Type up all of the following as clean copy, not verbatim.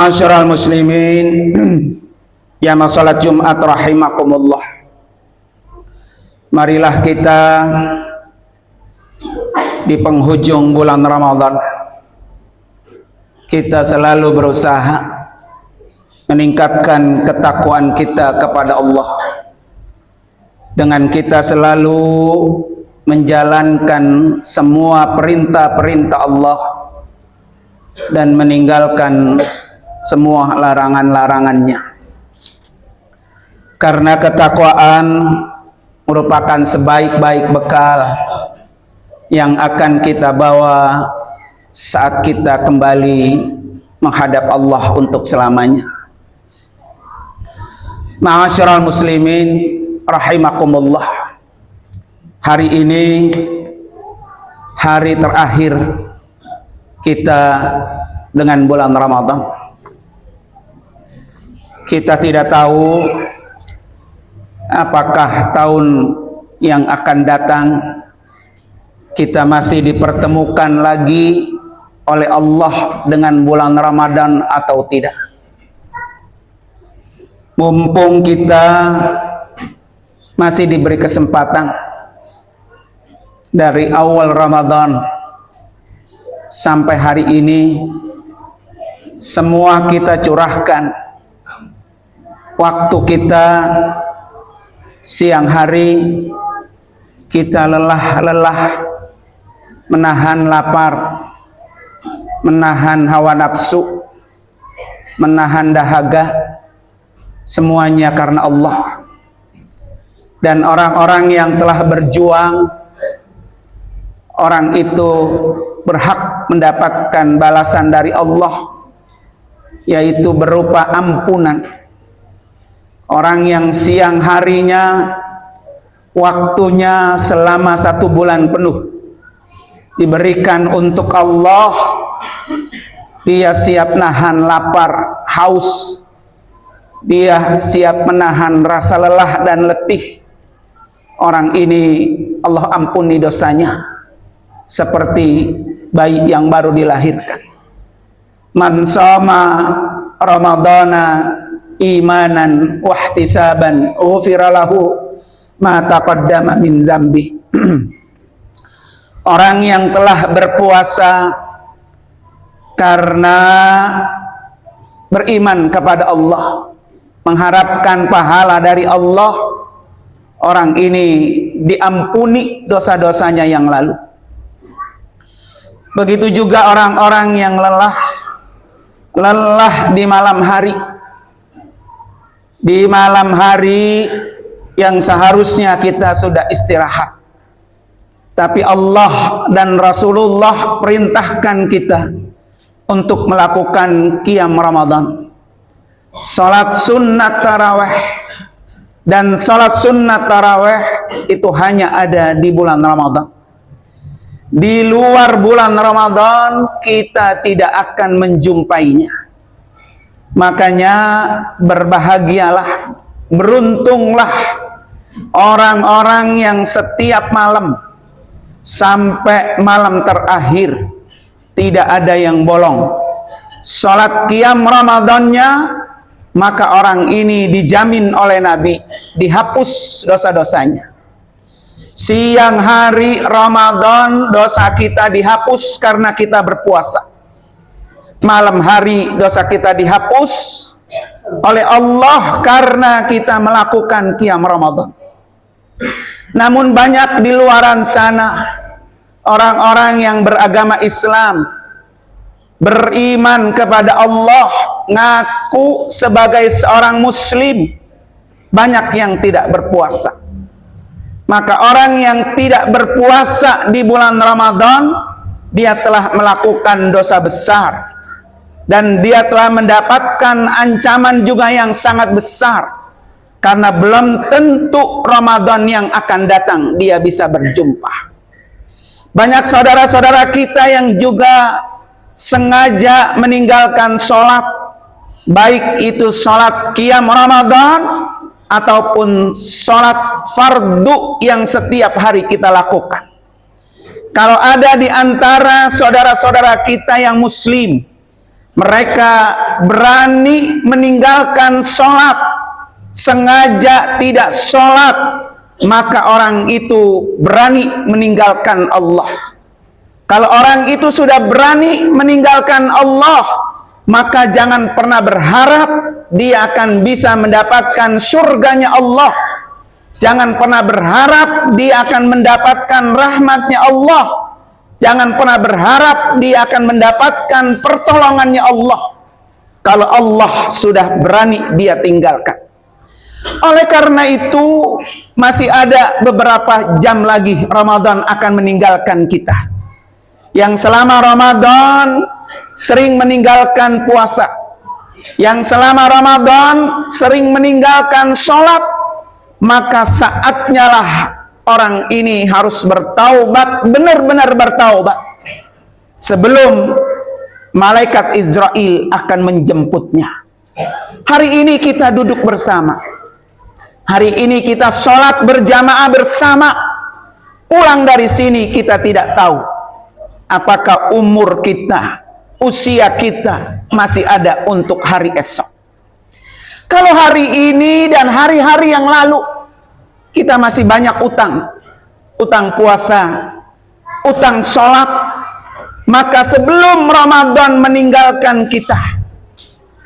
Ma'asyiral muslimin, ya salat Jumat rahimakumullah. Marilah kita di penghujung bulan Ramadan kita selalu berusaha meningkatkan ketakwaan kita kepada Allah dengan kita selalu menjalankan semua perintah-perintah Allah dan meninggalkan semua larangan-larangannya. Karena ketakwaan merupakan sebaik-baik bekal yang akan kita bawa saat kita kembali menghadap Allah untuk selamanya. Ma'asyiral muslimin rahimakumullah. Hari ini hari terakhir kita dengan bulan Ramadan. Kita tidak tahu apakah tahun yang akan datang kita masih dipertemukan lagi oleh Allah dengan bulan Ramadan atau tidak. Mumpung kita masih diberi kesempatan dari awal Ramadan sampai hari ini, semua kita curahkan waktu kita. Siang hari kita lelah-lelah menahan lapar, menahan hawa nafsu, menahan dahaga, semuanya karena Allah. Dan orang-orang yang telah berjuang, orang itu berhak mendapatkan balasan dari Allah, yaitu berupa ampunan. Orang yang siang harinya, waktunya selama 1 bulan penuh diberikan untuk Allah, dia siap nahan lapar, haus, dia siap menahan rasa lelah dan letih. Orang ini Allah ampuni dosanya seperti bayi yang baru dilahirkan. Man shoma Ramadana imanan wahtisaban ghufira lahu ma taqaddama min zambi. Orang yang telah berpuasa karena beriman kepada Allah, mengharapkan pahala dari Allah, orang ini diampuni dosa-dosanya yang lalu. Begitu juga orang-orang yang lelah di malam hari. Di malam hari yang seharusnya kita sudah istirahat, tapi Allah dan Rasulullah perintahkan kita untuk melakukan qiyam Ramadan, salat sunnat tarawih. Dan salat sunnat tarawih itu hanya ada di bulan Ramadan. Di luar bulan Ramadan kita tidak akan menjumpainya. Makanya berbahagialah, beruntunglah orang-orang yang setiap malam sampai malam terakhir tidak ada yang bolong salat qiyam Ramadannya, maka orang ini dijamin oleh Nabi dihapus dosa-dosanya. Siang hari Ramadan dosa kita dihapus karena kita berpuasa. Malam hari dosa kita dihapus oleh Allah karena kita melakukan qiyam Ramadan. Namun banyak di luaran sana orang-orang yang beragama Islam, beriman kepada Allah, ngaku sebagai seorang muslim, banyak yang tidak berpuasa. Maka orang yang tidak berpuasa di bulan Ramadan, dia telah melakukan dosa besar. Dan dia telah mendapatkan ancaman juga yang sangat besar. Karena belum tentu Ramadan yang akan datang dia bisa berjumpa. Banyak saudara-saudara kita yang juga sengaja meninggalkan sholat, baik itu sholat qiyam Ramadan ataupun sholat fardu yang setiap hari kita lakukan. Kalau ada di antara saudara-saudara kita yang muslim mereka berani meninggalkan sholat, sengaja tidak sholat, maka orang itu berani meninggalkan Allah. Kalau orang itu sudah berani meninggalkan Allah, maka jangan pernah berharap dia akan bisa mendapatkan surganya Allah. Jangan pernah berharap dia akan mendapatkan rahmatnya Allah. Jangan pernah berharap dia akan mendapatkan pertolongannya Allah. Kalau Allah sudah berani dia tinggalkan. Oleh karena itu, masih ada beberapa jam lagi Ramadan akan meninggalkan kita. Yang selama Ramadan sering meninggalkan puasa, yang selama Ramadan sering meninggalkan sholat, maka saatnya lah orang ini harus bertaubat, benar-benar bertaubat, sebelum malaikat Israel akan menjemputnya. Hari ini kita duduk bersama, hari ini kita sholat berjamaah bersama. Pulang dari sini kita tidak tahu apakah umur kita, usia kita masih ada untuk hari esok. Kalau hari ini dan hari-hari yang lalu kita masih banyak utang, utang puasa, utang sholat, maka sebelum Ramadan meninggalkan kita,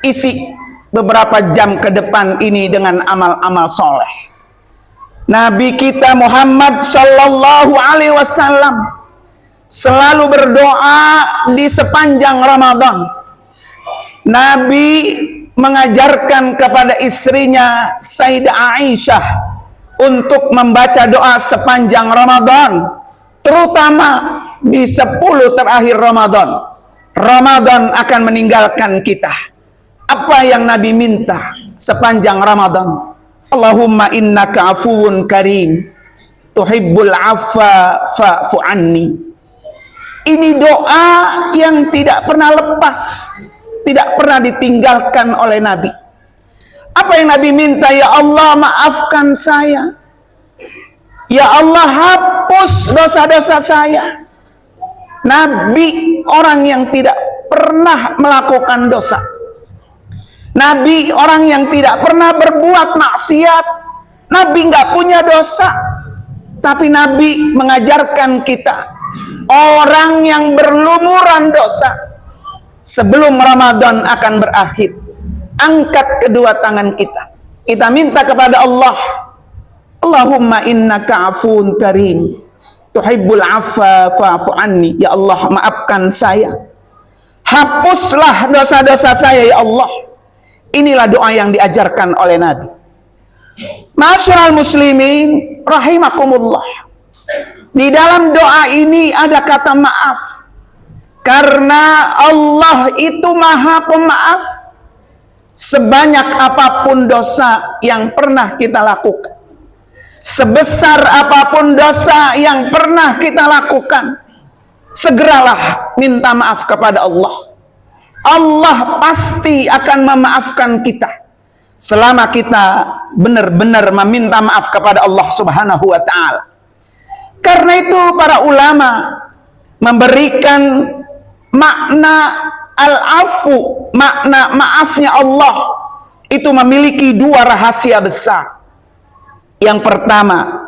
isi beberapa jam ke depan ini dengan amal-amal soleh. Nabi kita Muhammad Sallallahu Alaihi Wasallam selalu berdoa di sepanjang Ramadan. Nabi mengajarkan kepada istrinya Sayyidah Aisyah untuk membaca doa sepanjang Ramadan, terutama di 10 terakhir Ramadan. Ramadan akan meninggalkan kita. Apa yang Nabi minta sepanjang Ramadan? Allahumma innaka afuwun karim, tuhibbul afwa fa'fu anni. Ini doa yang tidak pernah lepas, tidak pernah ditinggalkan oleh Nabi. Apa yang Nabi minta? Ya Allah, maafkan saya. Ya Allah, hapus dosa-dosa saya. Nabi orang yang tidak pernah melakukan dosa. Nabi orang yang tidak pernah berbuat maksiat. Nabi nggak punya dosa. Tapi Nabi mengajarkan kita, orang yang berlumuran dosa, sebelum Ramadan akan berakhir, angkat kedua tangan kita. Kita minta kepada Allah, Allahumma innaka afuun karim, tuhibbul afwa fa'fu anni. Ya Allah, maafkan saya. Hapuslah dosa-dosa saya ya Allah. Inilah doa yang diajarkan oleh Nabi. Ma'asyiral muslimin rahimakumullah. Di dalam doa ini ada kata maaf. Karena Allah itu Maha Pemaaf. Sebanyak apapun dosa yang pernah kita lakukan, sebesar apapun dosa yang pernah kita lakukan, segeralah minta maaf kepada Allah. Allah pasti akan memaafkan kita selama kita benar-benar meminta maaf kepada Allah Subhanahu wa ta'ala. Karena itu para ulama memberikan makna al-afu, makna maafnya Allah itu memiliki dua rahasia besar. Yang pertama,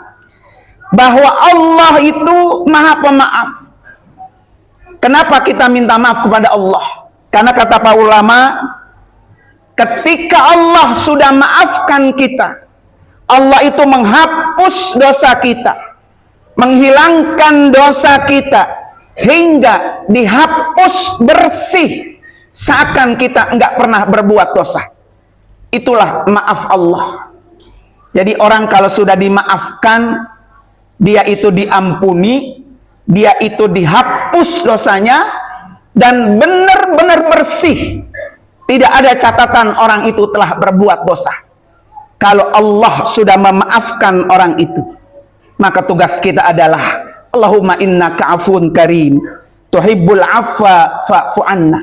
bahwa Allah itu Maha Pemaaf. Kenapa kita minta maaf kepada Allah? Karena kata para ulama, ketika Allah sudah maafkan kita, Allah itu menghapus dosa kita, menghilangkan dosa kita, hingga dihapus bersih, seakan kita enggak pernah berbuat dosa. Itulah maaf Allah. Jadi orang kalau sudah dimaafkan, dia itu diampuni, dia itu dihapus dosanya, dan benar-benar bersih. Tidak ada catatan orang itu telah berbuat dosa. Kalau Allah sudah memaafkan orang itu, maka tugas kita adalah Allahumma innaka afuun karim, tuhibbul afwa fa'fu anna.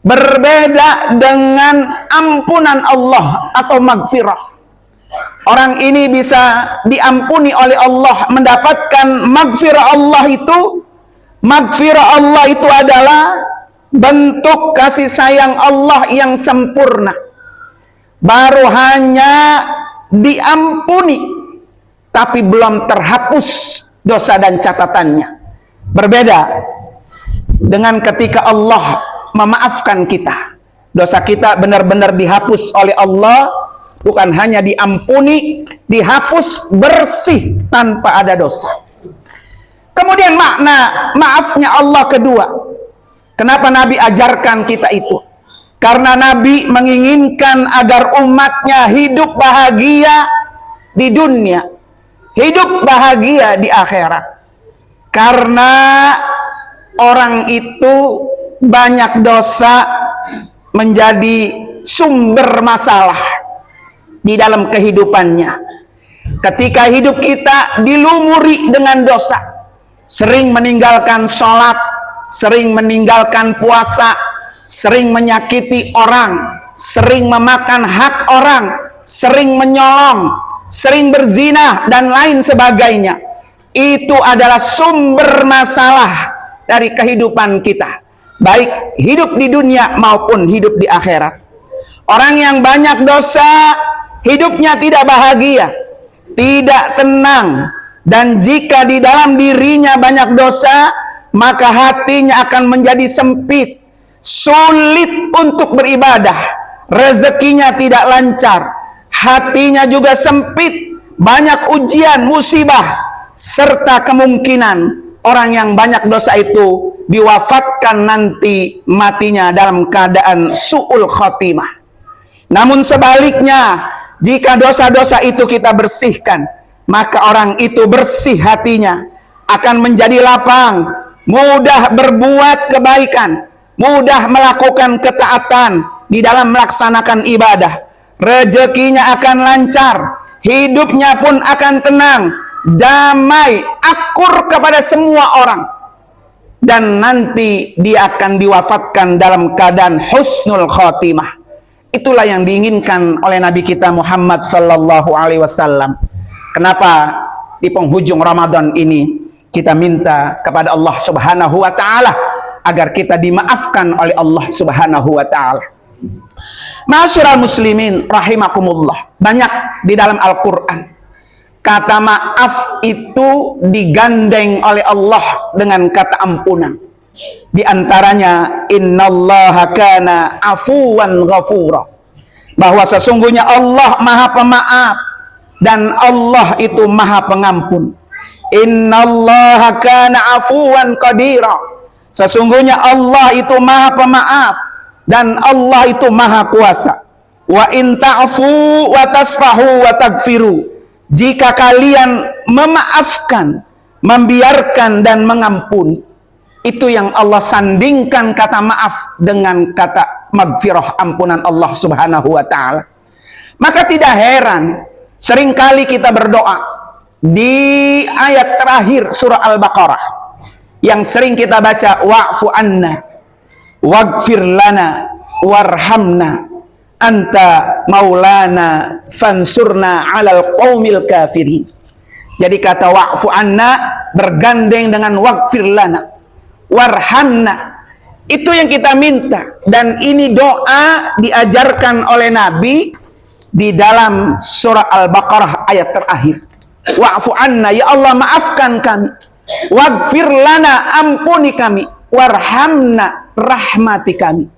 Berbeda dengan ampunan Allah atau magfirah. Orang ini bisa diampuni oleh Allah, mendapatkan magfirah Allah itu. Magfirah Allah itu adalah bentuk kasih sayang Allah yang sempurna. Baru hanya diampuni, tapi belum terhapus dosa dan catatannya. Berbeda dengan ketika Allah memaafkan kita. Dosa kita benar-benar dihapus oleh Allah, bukan hanya diampuni, dihapus bersih tanpa ada dosa. Kemudian makna maafnya Allah kedua. Kenapa Nabi ajarkan kita itu? Karena Nabi menginginkan agar umatnya hidup bahagia di dunia, hidup bahagia di akhirat. Karena orang itu banyak dosa menjadi sumber masalah di dalam kehidupannya. Ketika hidup kita dilumuri dengan dosa, sering meninggalkan sholat, sering meninggalkan puasa, sering menyakiti orang, sering memakan hak orang, sering menyolong, sering berzina, dan lain sebagainya. Itu adalah sumber masalah dari kehidupan kita, baik hidup di dunia maupun hidup di akhirat. Orang yang banyak dosa, hidupnya tidak bahagia, tidak tenang, dan jika di dalam dirinya banyak dosa, maka hatinya akan menjadi sempit, sulit untuk beribadah, rezekinya tidak lancar, hatinya juga sempit, banyak ujian, musibah, serta kemungkinan orang yang banyak dosa itu diwafatkan nanti matinya dalam keadaan su'ul khotimah. Namun sebaliknya, jika dosa-dosa itu kita bersihkan, maka orang itu bersih hatinya, akan menjadi lapang, mudah berbuat kebaikan, mudah melakukan ketaatan di dalam melaksanakan ibadah, rezekinya akan lancar, hidupnya pun akan tenang, damai, akur kepada semua orang, dan nanti dia akan diwafatkan dalam keadaan husnul khotimah. Itulah yang diinginkan oleh Nabi kita Muhammad sallallahu alaihi wasallam. Kenapa di penghujung Ramadan ini kita minta kepada Allah Subhanahu wa taala agar kita dimaafkan oleh Allah Subhanahu wa taala. Ma'asyiral muslimin rahimakumullah, banyak di dalam Al-Qur'an kata maaf itu digandeng oleh Allah dengan kata ampunan. Di antaranya innallaha kana afuwan ghafura, bahwa sesungguhnya Allah Maha Pemaaf dan Allah itu Maha Pengampun. Innallaha kana afuwan qadira, sesungguhnya Allah itu Maha Pemaaf dan Allah itu Maha Kuasa. Wa in ta'fu wa tasfahu wa tagfiru, jika kalian memaafkan, membiarkan dan mengampuni. Itu yang Allah sandingkan kata maaf dengan kata magfirah, ampunan Allah Subhanahu wa taala. Maka tidak heran seringkali kita berdoa di ayat terakhir surah Al-Baqarah yang sering kita baca, wa'fu anna waghfir lana warhamna anta maulana fansurna 'alal qaumil kafirin. Jadi kata wa'fu anna bergandeng dengan waghfir lana warhamna, itu yang kita minta, dan ini doa diajarkan oleh Nabi di dalam surah Al-Baqarah ayat terakhir. Wa'fu anna, ya Allah maafkan kami, waghfir lana, ampuni kami, warhamna, rahmati kami.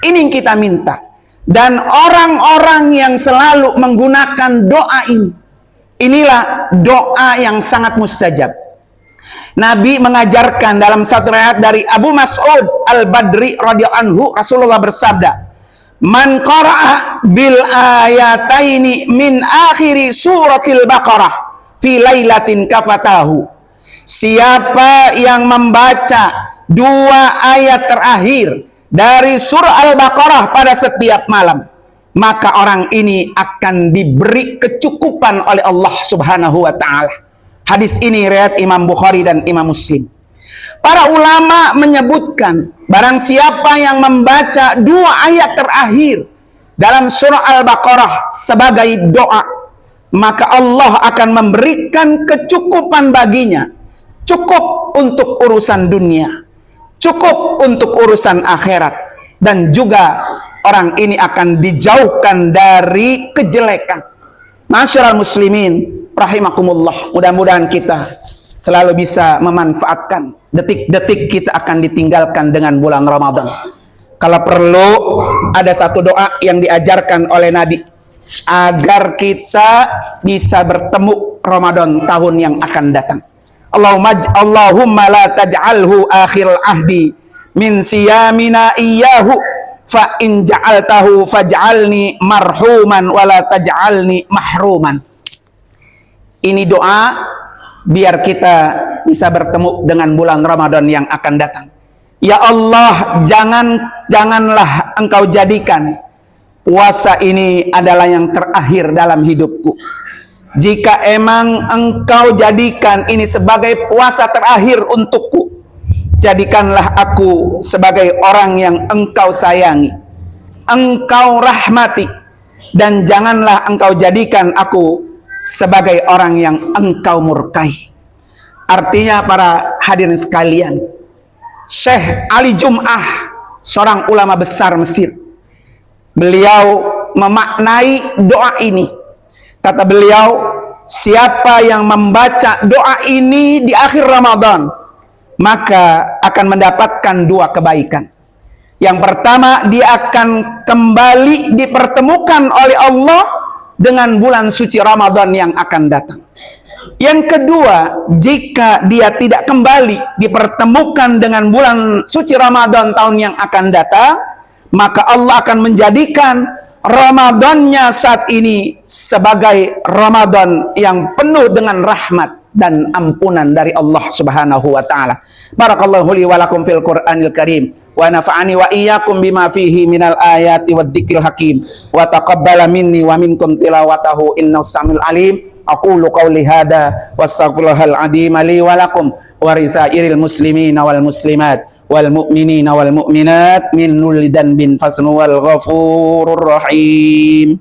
Ini yang kita minta, dan orang-orang yang selalu menggunakan doa ini, inilah doa yang sangat mustajab. Nabi mengajarkan dalam satu riwayat dari Abu Mas'ud Al-Badri radhiyallahu anhu, Rasulullah bersabda, "Man qara'a bil ayataini min akhiri suratil Baqarah fi lailatin kafatahu." Siapa yang membaca dua ayat terakhir dari surah Al-Baqarah pada setiap malam, maka orang ini akan diberi kecukupan oleh Allah Subhanahu wa taala. Hadis ini riwayat Imam Bukhari dan Imam Muslim. Para ulama menyebutkan, barang siapa yang membaca dua ayat terakhir dalam surah Al-Baqarah sebagai doa, maka Allah akan memberikan kecukupan baginya, cukup untuk urusan dunia, cukup untuk urusan akhirat, dan juga orang ini akan dijauhkan dari kejelekan. Masyarul muslimin rahimakumullah, mudah-mudahan kita selalu bisa memanfaatkan detik-detik kita akan ditinggalkan dengan bulan Ramadan. Kalau perlu ada satu doa yang diajarkan oleh Nabi agar kita bisa bertemu Ramadan tahun yang akan datang. Allahumma la taj'alhu akhir ahdi min siyamina iyyahu fa in ja'altahu faj'alni marhuman wa la taj'alni mahruman. Ini doa biar kita bisa bertemu dengan bulan Ramadan yang akan datang. Ya Allah, janganlah Engkau jadikan puasa ini adalah yang terakhir dalam hidupku. Jika emang Engkau jadikan ini sebagai puasa terakhir untukku, jadikanlah aku sebagai orang yang Engkau sayangi, Engkau rahmati, dan janganlah Engkau jadikan aku sebagai orang yang Engkau murkai. Artinya para hadirin sekalian, Syekh Ali Jum'ah, seorang ulama besar Mesir, beliau memaknai doa ini. Kata beliau, siapa yang membaca doa ini di akhir Ramadan, maka akan mendapatkan dua kebaikan. Yang pertama, dia akan kembali dipertemukan oleh Allah dengan bulan suci Ramadan yang akan datang. Yang kedua, jika dia tidak kembali dipertemukan dengan bulan suci Ramadan tahun yang akan datang, maka Allah akan menjadikan Ramadannya saat ini sebagai Ramadan yang penuh dengan rahmat dan ampunan dari Allah Subhanahu wa taala. Barakallahu li wa lakum fil Qur'anil Karim wa nafa'ani wa iyyakum bima fihi minal ayati wad dzikril hakim wa taqabbala minni wa minkum tilawatahu innahu samiul alim. Aqulu qawli hadza wastaghfirullahal adzim li wa lakum wa risairil muslimina wal muslimat wal mu'minina wal mu'minat min nulli danbin fasnu wal ghafurur rahim.